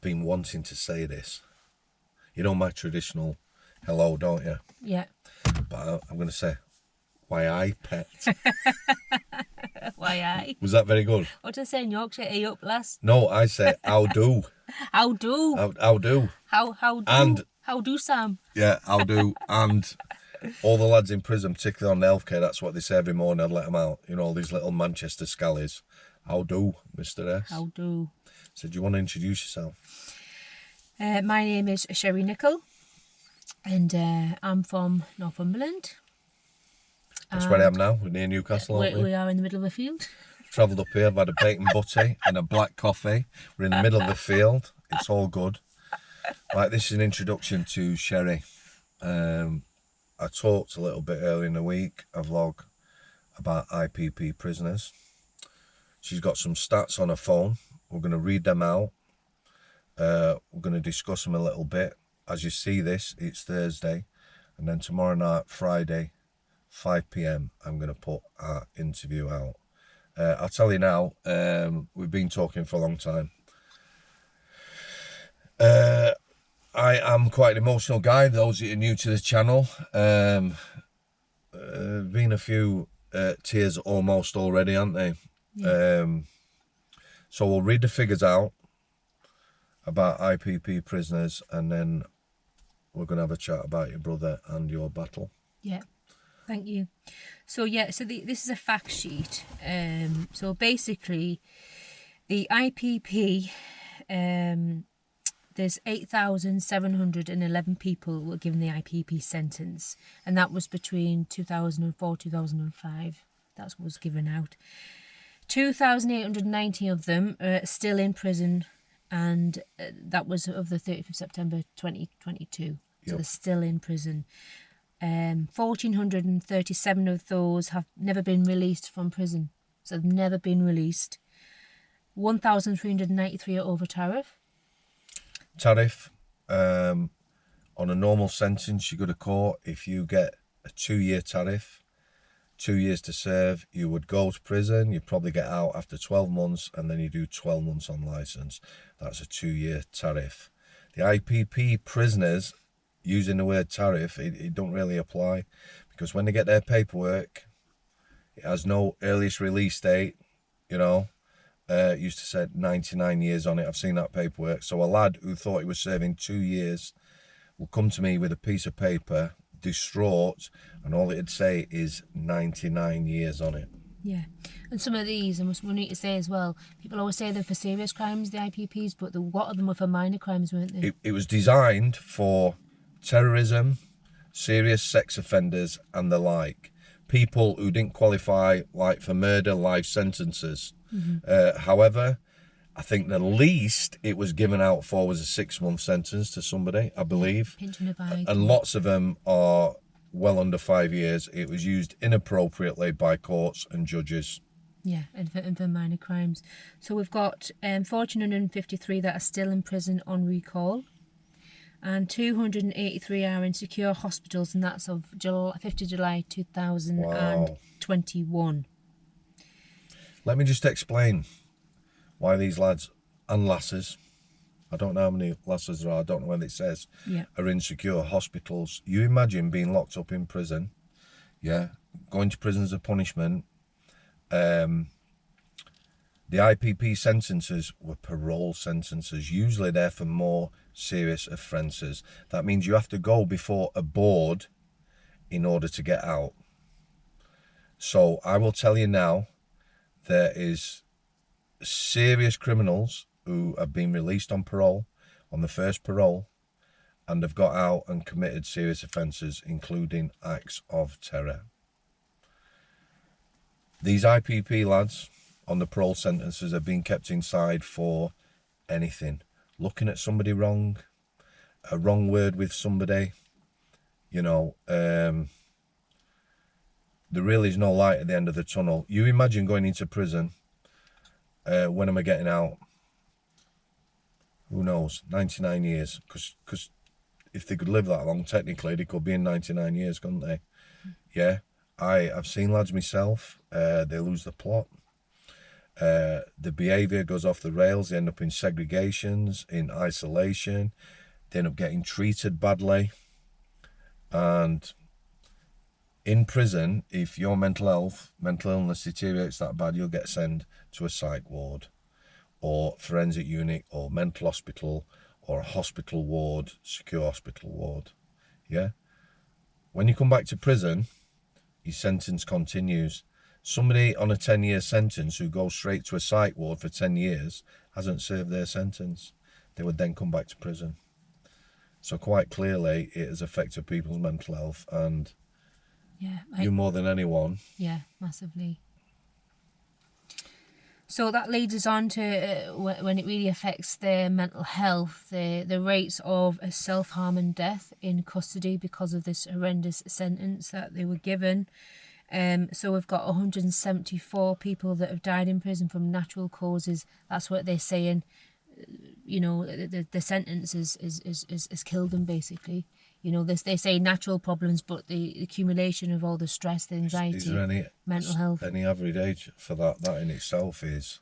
been wanting to say this. You know my traditional hello, don't you? Yeah. But I'm going to say, why I pet. Why I? Was that very good? What did I say in Yorkshire? Are you up, lass? No, I say, how do. How do? How do. How do? And how do, Sam? yeah, how do. And all the lads in prison, particularly on the healthcare, that's what they say every morning. I'd let them out. You know, all these little Manchester scallies. How do, Mr. S? How do? So do you want to introduce yourself? My name is Cherrie Nicol, and I'm from Northumberland. That's where I am now. We're near Newcastle, aren't we? We are in the middle of a field. Travelled up here, I've had a bacon butty and a black coffee. We're in the middle of the field. It's all good. Right, this is an introduction to Cherrie. I talked a little bit earlier in the week, a vlog about IPP prisoners. She's got some stats on her phone. We're going to read them out. We're going to discuss them a little bit. As you see this, it's Thursday. And then tomorrow night, Friday, 5 PM, I'm going to put our interview out. I'll tell you now, we've been talking for a long time. I am quite an emotional guy, those that are new to the channel. Been a few tears almost already, aren't they? Yeah. So we'll read the figures out about IPP prisoners, and then we're going to have a chat about your brother and your battle. Yeah, thank you. So yeah, so this is a fact sheet. So basically, the IPP, there's 8,711 people were given the IPP sentence, and that was between 2004 2005. That's what was given out. 2,890 of them are still in prison, and that was of the 30th of September 2022. So yep. They're still in prison. 1,437 of those have never been released from prison. So they've never been released. 1,393 are over tariff. Tariff, on a normal sentence, you go to court. If you get a 2-year tariff, 2 years to serve, you would go to prison. You'd probably get out after 12 months, and then you do 12 months on licence. That's a 2-year tariff. The IPP prisoners, using the word tariff, it don't really apply, because when they get their paperwork, it has no earliest release date. You know, it used to say 99 years on it. I've seen that paperwork. So a lad who thought he was serving 2 years will come to me with a piece of paper, distraught, and all it'd say is 99 years on it. Yeah, and some of these, and we need to say as well, people always say they're for serious crimes, the IPPs, but a lot of them were for minor crimes, weren't they? It was designed for terrorism, serious sex offenders, and the like. People who didn't qualify, like for murder, life sentences. Mm-hmm. However, I think the least it was given out for was a 6-month sentence to somebody, I believe. Pinching a bag. And lots of them are well under 5 years. It was used inappropriately by courts and judges. Yeah, and for minor crimes. So we've got 1,453 that are still in prison on recall, and 283 are in secure hospitals, and that's of 5th of July 2021. Wow. Let me just explain why these lads and lasses, I don't know how many lasses there are, I don't know when it says, are in secure hospitals. You imagine being locked up in prison, going to prison as a punishment. The IPP sentences were parole sentences. Usually they're for more serious offences. That means you have to go before a board in order to get out. So I will tell you now, there is serious criminals who have been released on parole, on the first parole, and have got out and committed serious offences, including acts of terror. These IPP lads on the parole sentences have been kept inside for anything. Looking at somebody wrong, a wrong word with somebody, you know, there really is no light at the end of the tunnel. You imagine going into prison, when am I getting out? Who knows? 99 years. Because if they could live that long, technically, they could be in 99 years, couldn't they? Yeah. I've seen lads myself, they lose the plot. The behaviour goes off the rails. They end up in segregations, in isolation. They end up getting treated badly. And in prison, if your mental illness deteriorates that bad, you'll get sent to a psych ward or forensic unit or mental hospital or a hospital ward, secure hospital ward. Yeah. When you come back to prison, your sentence continues. Somebody on a 10-year sentence who goes straight to a psych ward for 10 years hasn't served their sentence. They would then come back to prison. So quite clearly, it has affected people's mental health, and you more than anyone. Yeah, massively. So that leads us on to when it really affects their mental health, the rates of self-harm and death in custody because of this horrendous sentence that they were given. So we've got 174 people that have died in prison from natural causes. That's what they're saying. You know, the sentence is killed them, basically. You know, they say natural problems, but the accumulation of all the stress, the anxiety, is there any mental health. Any average age for that? That in itself is.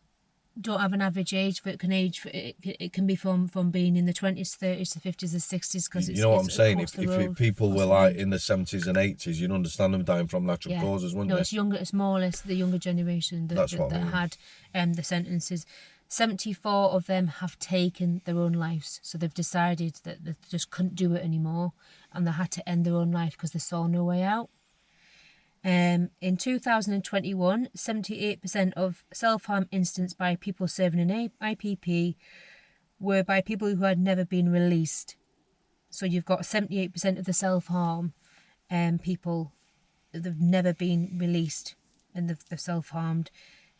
Don't have an average age, but it can be from being in the 20s, 30s, the 50s, the 60s. Because you know what I'm saying. If people were like in the 70s and 80s, you'd understand them dying from natural causes, wouldn't you? No, it's younger. It's more or less the younger generation that had the sentences. 74 of them have taken their own lives, so they've decided that they just couldn't do it anymore, and they had to end their own life because they saw no way out. In 2021, 78% of self-harm incidents by people serving an IPP were by people who had never been released. So you've got 78% of the self-harm people that have never been released and they've self-harmed.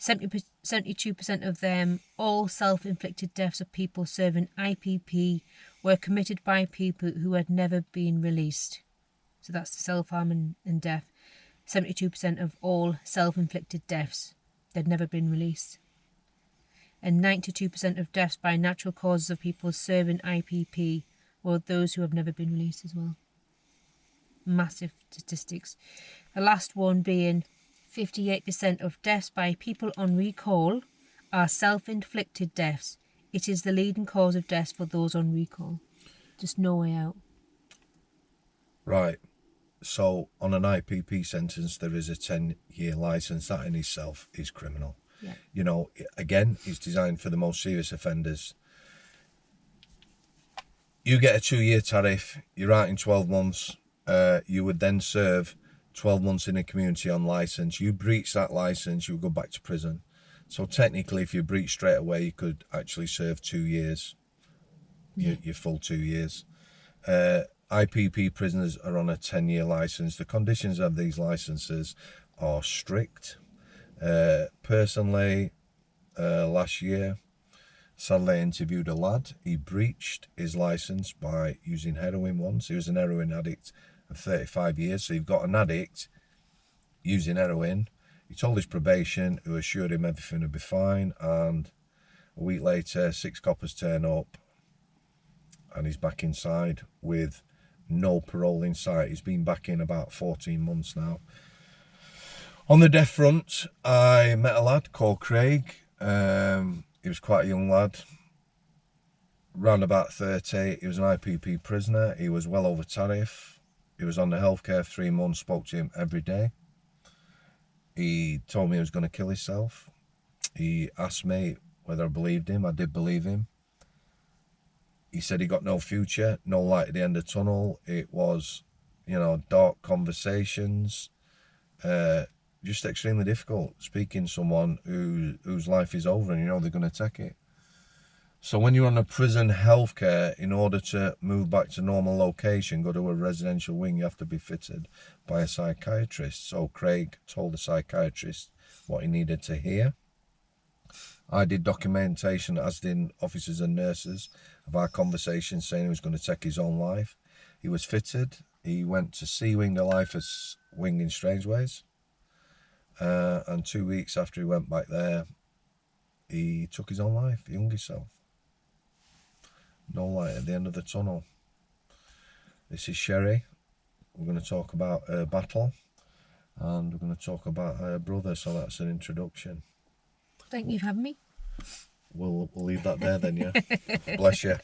72% of them, all self-inflicted deaths of people serving IPP, were committed by people who had never been released. So that's the self-harm and death. 72% of all self-inflicted deaths, they'd never been released. And 92% of deaths by natural causes of people serving IPP were those who have never been released as well. Massive statistics. The last one being 58% of deaths by people on recall are self-inflicted deaths. It is the leading cause of deaths for those on recall. Just no way out. Right. So on an IPP sentence, there is a 10-year licence. That in itself is criminal. Yeah. You know, again, it's designed for the most serious offenders. You get a 2-year tariff, you're out in 12 months. You would then serve 12 months in a community on licence. You breach that licence, you would go back to prison. So technically, if you breach straight away, you could actually serve 2 years, your full 2 years. IPP prisoners are on a 10-year licence. The conditions of these licences are strict. Personally, last year, sadly I interviewed a lad. He breached his licence by using heroin once. He was an heroin addict of 35 years. So you've got an addict using heroin. He told his probation, who assured him everything would be fine, and a week later 6 coppers turn up and he's back inside with no parole in sight. He's been back in about 14 months now. On the death front, I met a lad called Craig. He was quite a young lad, around about 30. He was an IPP prisoner. He was well over tariff. He was on the healthcare for 3 months, spoke to him every day. He told me he was going to kill himself. He asked me whether I believed him. I did believe him. He said he got no future, no light at the end of the tunnel. It was, you know, dark conversations. Just extremely difficult speaking to someone whose life is over and you know they're going to take it. So when you're on a prison healthcare, in order to move back to normal location, go to a residential wing, you have to be fitted by a psychiatrist. So Craig told the psychiatrist what he needed to hear. I did documentation, as did officers and nurses, of our conversation, saying he was going to take his own life. He was fitted. He went to C Wing, the Lifers wing in Strangeways. And 2 weeks after he went back there, he took his own life. He hung himself. No light at the end of the tunnel. This is Cherrie. We're going to talk about her battle, and we're going to talk about her brother, so that's an introduction. Thank you for having me. We'll leave that there then, yeah. Bless you.